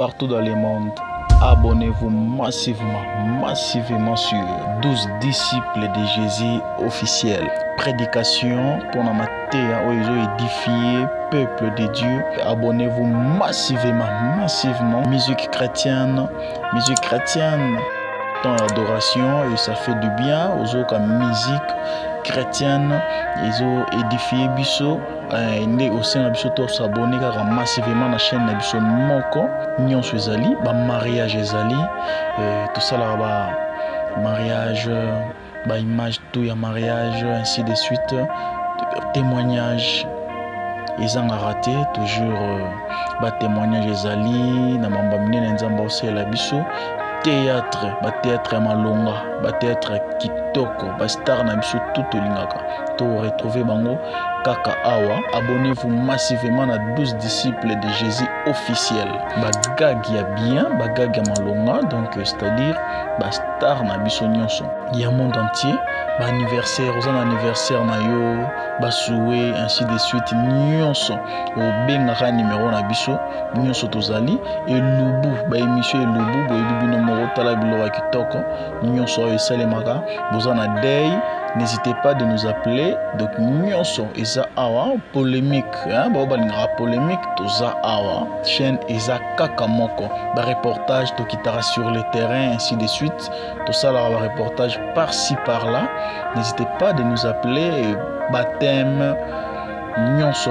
partout dans le monde. Abonnez-vous massivement sur 12 disciples de Jésus officiels. Prédication pour la matière où ils ont édifié peuple de Dieu. Abonnez-vous massivement. Musique chrétienne, dans l'adoration, et ça fait du bien aux autres musique chrétienne. Ils ont édifié biso et aussi na biso to s'abonner car massivement la chaîne na biso moko nyonso ezali ba mariage ezali tout ça là ba mariage ba image tout ya mariage ainsi de suite témoignage ils ont raté toujours ba témoignage ezali na mamba minene nzamba osela biso théâtre ya malonga théâtre kitoko star na biso tout olingaka to retrouver bango kaka awa. Abonnez-vous massivement à 12 disciples de Jésus officiels. Bagag ya bien, bagag ya malonga, donc c'est-à-dire star na biso nyonso ya monde entier. Anniversaire, aux anniversaire na yo, souhait ainsi de suite nyonso o bengaka numéro na biso nyonso tozali et lubu émission et lubu boyebi no tala biloko kitoko nyonso esalemaka bozana day. N'hésitez pas de nous appeler. Donc nyonso eza awa polémique balinga polémique toza awa chaîne eza kaka moko ba reportage to kitara sur le terrain ainsi de suite tout ça là ba reportage par-ci par-là. N'hésitez pas de nous appeler. Baptême nyonso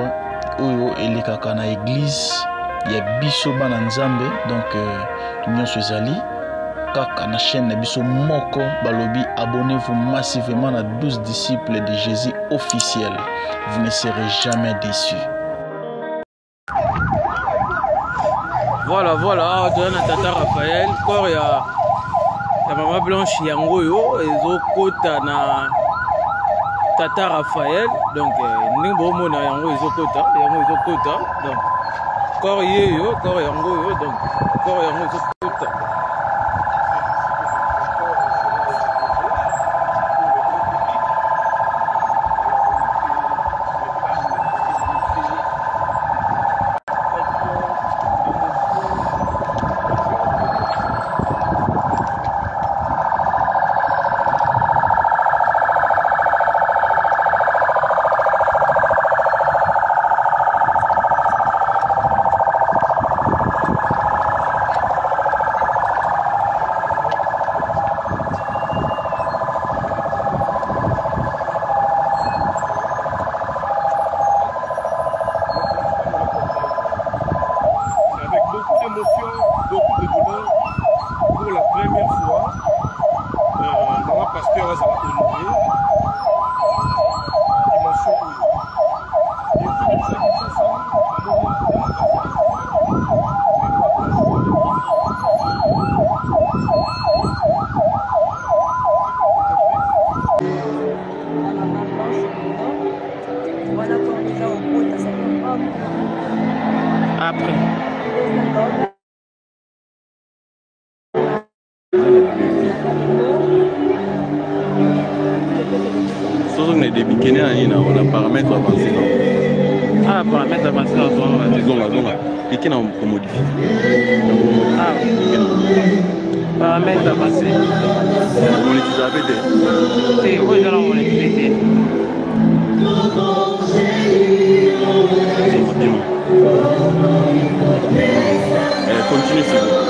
oyo elekaka na église ya biso bana nzambe donc nyonso ezali kaka na chaîne na biso moko balobi. Abonnez-vous massivement à 12 disciples de Jésus officiels. Vous ne serez jamais déçus. Voilà, John Tata Raphaël, corps ya Maman Blanche Yangoyo, ezokota na Tata Raphaël, donc nimbo mona yango ezokota, donc corps yeyo, corps yangoyo, donc corps yango ezokota. Beaucoup de bonheur pour la première fois. Maman Pasteur a honoré dimension après. Surtout que des bikini on a paramètres avancés. Ah, paramètres avancés dans ton bikini on modifie. Ah, paramètres avancés. Monétisabilité. C'est quoi dans la monétisabilité? Continue s'il vous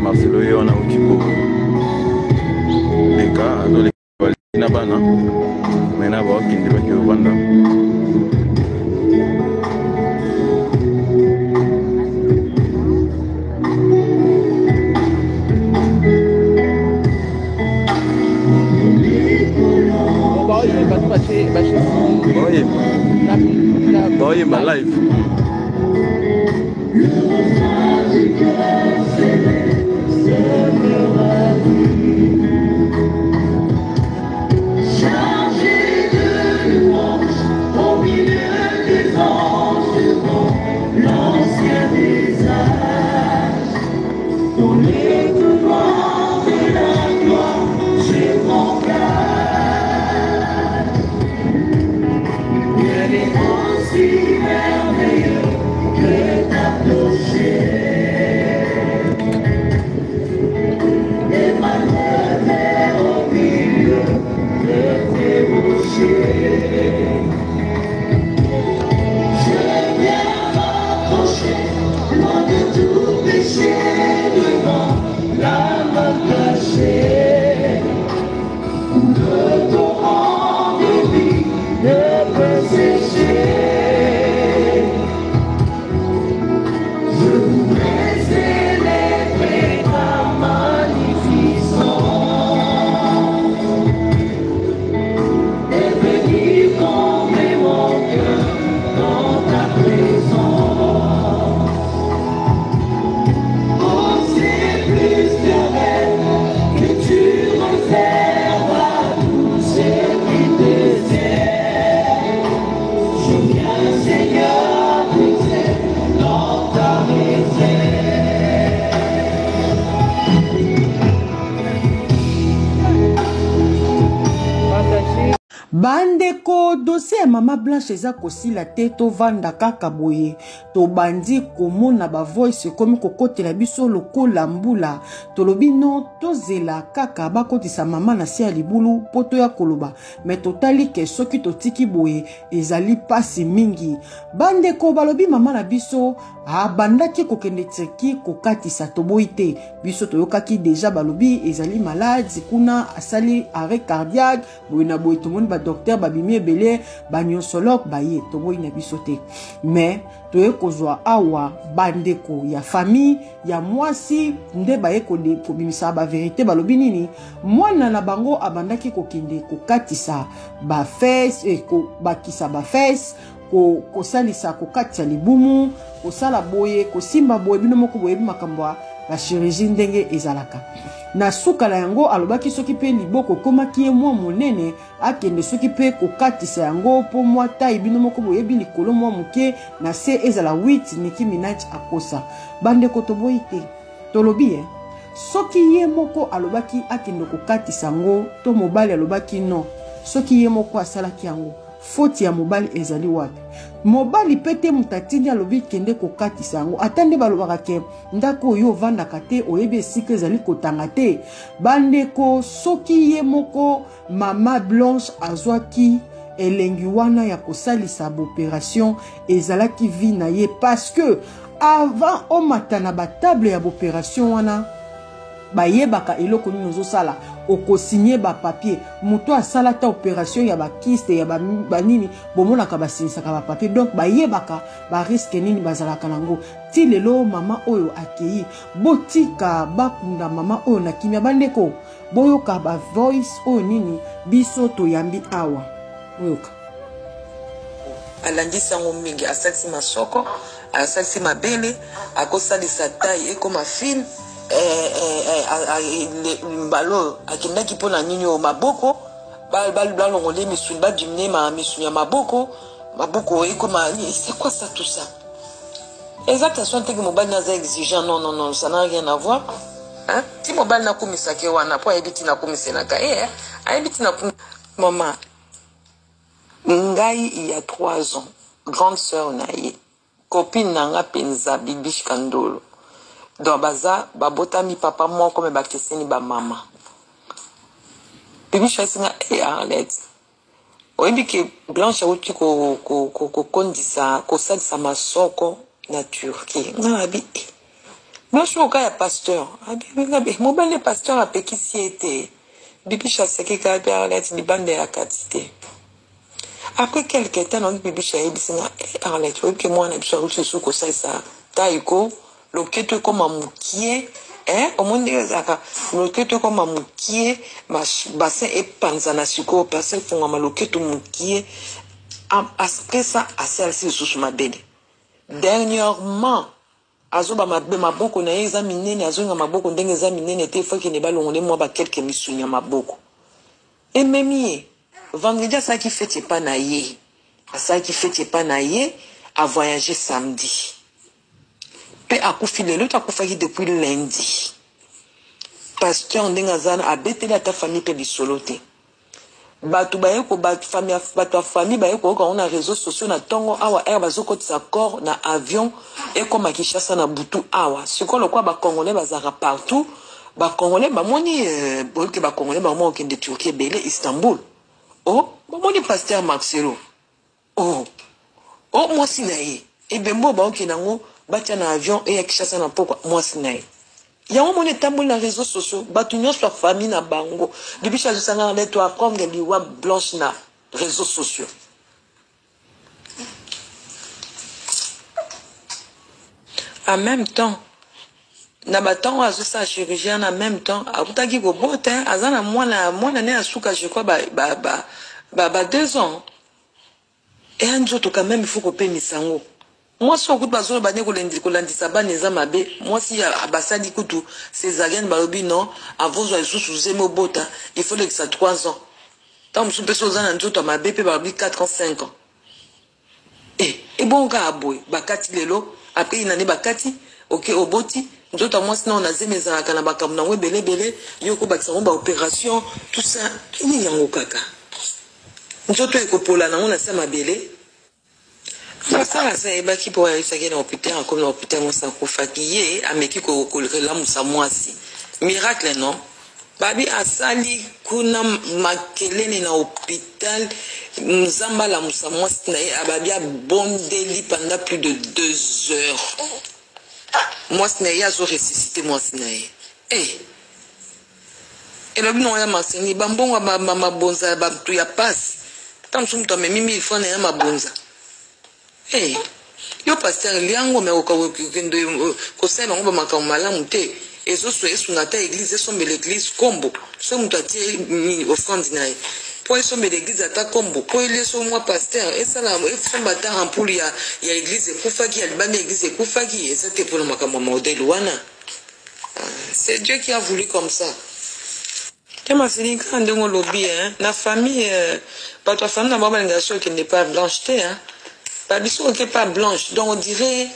Marcelo yo na utiko leka do leka na bana mena ba kindi ba ki banda Oye, my life. Que tu réserves à tous Bandeko dossier ya Mama Blanche eza kosila te to vanda kaka boye to bandi komona ba voice komi kokotela biso lokola mbula to lobi no tozela kaka bakotisa mama na sia libulu poto ya koloba me totali ke soki totiki boye ezali pasi mingi. Bandeko balobi mama na biso abandaki kokende tseki kokatisa toboyi te biso toyokaki deja balobi ezali malade kuna asali arrêt cardiaque boye na boye tomoni ba docteur babimi ebele ba nyonsologue baye toboyi na biso te mais toye kozwa awa bandeko ya famille ya mwasi nde baye kobimisa ba vérité balobi nini mwana na bango abandaki kokende kokatisa ba fesse bakisa ba fesse kosalisa kokatisa libumu kosala boye kosimba boye bino moko boye makambo la chirurgie ndenge ezalaka na suka na yango alobaki soki pe liboko komaki ye mwa monene akende soki pe kokatisa yango po mwa taille bino moko boye bi likolo mwa muke na se ezala 8 Nicki Minaj akosa bandeko toboyi te tolobi soki ye moko alobaki akende kokatisa yango to mobali alobaki non soki ye moko asalaki yango faute ya mobali ezali wapi mobali pete mutatini alobi kende kokatisa yango atande balobaka ke ndako oyo vandaka te oyebi esika ezali kotanga te bandeko soki ye moko Mama Blanche azwaki elengi wana ya kosalisa opération ezalaki vi na ye parce que avant omata na batable ya opération wana bayebaka eloko nini ozosala okosigner ba papier muto asala ta opération ya ba kyste ya ba nini bomonaka basinisaka ba papier donc bayebaka ba risque nini bazalaka nango ti lelo mama oyo akei botika bakunda mama oyo na kimia bandeko boyoka ba voice oyo nini biso toyambi awa boyoka alandisa ngo mingi asalisi masoko asalisi mabele akosalisa taille ekoma fine mbalo akendaki mpona nini o maboko balongole misuni badimine misuni ya maboko ekoma c'est quoi ça tout ça exactement teke mobali naza exigeant non ça n'a rien à voir hein ti mobali nakumisaki wana po ayebi ti nakumisenaka ayebi ti mama ngai il y a 3 ans grande sœur na ye copine nanga penza Bibiche Kandolo donc baza babotami papa moko me bakeseni ba mama Bibiche asinga Arlette oyebi ke Blanche auti ko kondisa kosalisa masoko na Turquie ngabi Blanche oka ya pasteur abi mobile pasteur apekisi ete Bibiche asekeka Arlette libande ya katite. Après quelques temps, on dit que Arlette, tu vois que moi, on a besoin de ce que ça taïko, le que tu comme un moukier, au monde le que tu comme un moukier, bassin et panzana suko, parce que font un le que tu moukier, après ça, à celle-ci sous ma belle. Dernièrement, azoba ma boko na examiner, na zonga ma boko ndenge examiner, n'était fois qu'il n'est pas long, moi, ba quelques missunya ma boko. Et même vendredi, ça qui fait pas naïe. Ça qui fait pas naïe a voyagé samedi. Puis à Koufile, l'autre a Koufaki depuis lundi. Pasteur Ndengazan a bêté la ta famille pe soloté. Batu bayeko batu famille bayeko quand on a réseaux sociaux na tongo awa air bazoko tsa corps na avion et comme à Kinshasa na butu awa. Ce qu'on le quoi ba congolais bazara partout. Ba congolais ba moni que ba congolais ba mo de Turquie belé Istanbul. Oh, mon pasteur Marcelo. Oh, moi sinaï. Et ben moi, bah, ok, nango, batia na avion et yakishasa na pourquoi moi sinaï. Y'a un moment tambour na réseaux sociaux, batunion sur famille na bango. Depuis que je suis allé toi apprendre les liwa blanches na réseaux sociaux. En même temps, na batango azo sa chirurgien en même temps akutaki ko bote azana mwana ne asuka je crois ba 2 ans et anjoto quand même il faut ko pemisa ngo moi so kutu bazolo bane ko landisa baneza mabe moi si abasadi kutu césarienne balobi non avant zo sous zemo bota il faut que ça 3 ans tant msu peso zana njoto mabe pe balobi 4 ans 5 ans et bon ga aboy bakati lelo après inane bakati OK oboti d'autres moi sinon on a zémé za kana bakamna we belé yoko bakisa ba opération tout ça ini yango kaka nzoto ekopola nango na sa mabele basala sa ebaki po ayisaki na hôpital akomi na hôpital mosi akufaki ye ameki kolamusa mwasi miracle non babi asali kuna makelele na hôpital nzamba alamusa mwasi na ye ababi abondeli pendant plus de 2 heures mwasi na ye azoresuscite mwasi na ye elobi na ya maseni bambongo mabonza bato ya pasi tanso mutu amemi 1000 francs na ya mabonza yo pasteur liango me okokende kosala bango bamakambo malamu te esunga ta église esombela église kombo so mutu atie offrande na ye po esombela église ata kombo po eleso mwa pasteur esala esomba ata ampoule ya église ekufaki ya libanda église ekufaki eza te mpona makambo ya modele wana c'est Dieu qui a voulu comme ça. Kama sinika ndongo lobi na famille bato famille na baba ngation qui n'est pas blanche te ba biso qui pas blanche donc on dirait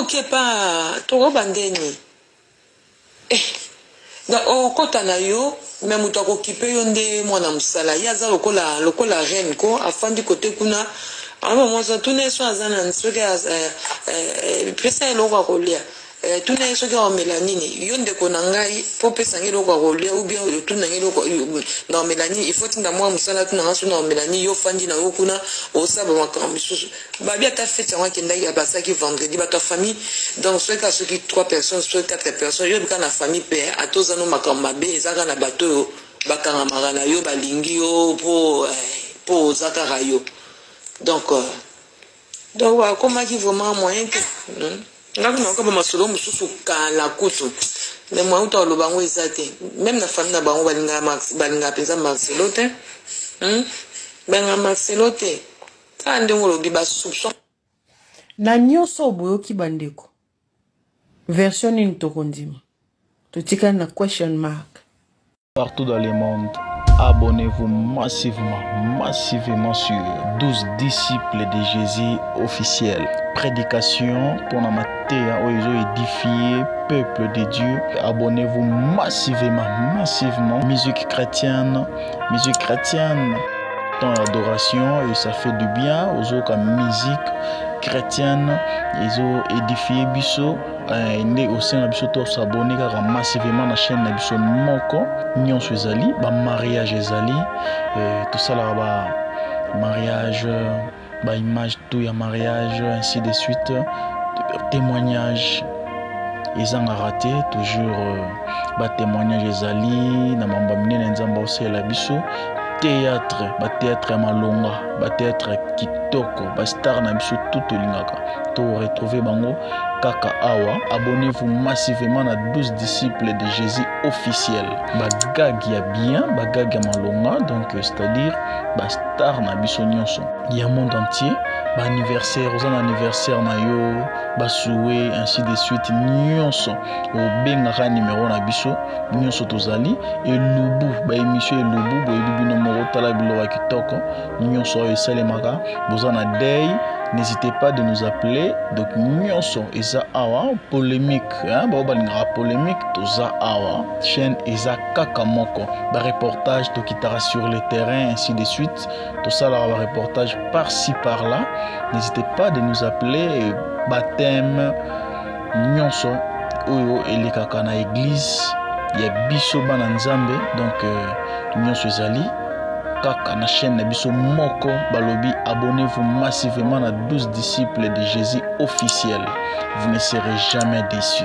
qui pas to bandeni donc on kota na yo même muto okipe yo nde mwana musala yaza lokola reine ko afandi côté kuna ama mwanzo tune so azana nsoke pesa eloko kolia tuna yeso ka melanini yonde kona ngai po pesa ngelo kwa kolia ou bien tuna ngelo na melanini il faut tinda moi musala tuna ngaso na melanini yo fandi na yo kuna osaba makambo susu babi ata fete yango kenda ya basaki vendredi ba ta famille donc soit ka soki 3 personnes soit 4 personnes yo bika na famille pe atoza no makambo mabe ezaka na bato yo bakanga magana yo balingi yo po zakara yo donc comment qui vraiment moyen que ngaku na okaba masolo mususu kala kutu le mwa uta lobango ezate même na famille na bango balinga penza Marcelo te benga Marcelo te ta ndongo lobi ba soupçon na nyonso boyoki bandeko version nini tokondima totika na question mark partout dans le monde. Abonnez-vous massivement sur 12 disciples de Jésus officiels. Prédication pour la matière où ils ont édifié peuple de Dieu. Abonnez-vous massivement. Musique chrétienne. Dans l'adoration et ça fait du bien aux autres musique chrétienne. Ils ont édifié Bisso. Ils aussi s'abonner massivement à la chaîne de Bisso Moko. Nyon Suezali, mariage Ezali, tout ça là, mariage, image, tout y a mariage, ainsi de suite. Témoignage, ils ont raté, toujours témoignage Ezali, na mamba mine nzamba aussi la Bisso. Théâtre malonga, théâtre kitoko, star na biso tout lingaka. To retrouver bango kaka awa. Abonnez-vous massivement à 12 disciples de Jésus officiels. Bagag ya bien, bagag ya malonga, donc c'est-à-dire star na biso nyonso. Il y a monde entier, anniversaire, aux anniversaire na yo, souhait, ainsi de suite nyonso. Au benga numéro na biso, nyonso tozali et lubu, émission lubu, boyebi no tala bilo kitoko nyonso esalemaka bozana day n'hésitez pas de nous appeler donc nyonso eza awa polémique balinga polémique toza awa chaîne eza kaka moko ba reportage to kitara sur le terrain ainsi de suite tout ça là ba reportage par-ci par-là n'hésitez pas de nous appeler baptême nyonso oyo elekaka na église ya biso bana nzambe donc nyonso ezali kaka na chaîne na biso moko balobi. Abonnez-vous massivement à 12 disciples de Jésus officiels, vous ne serez jamais déçus.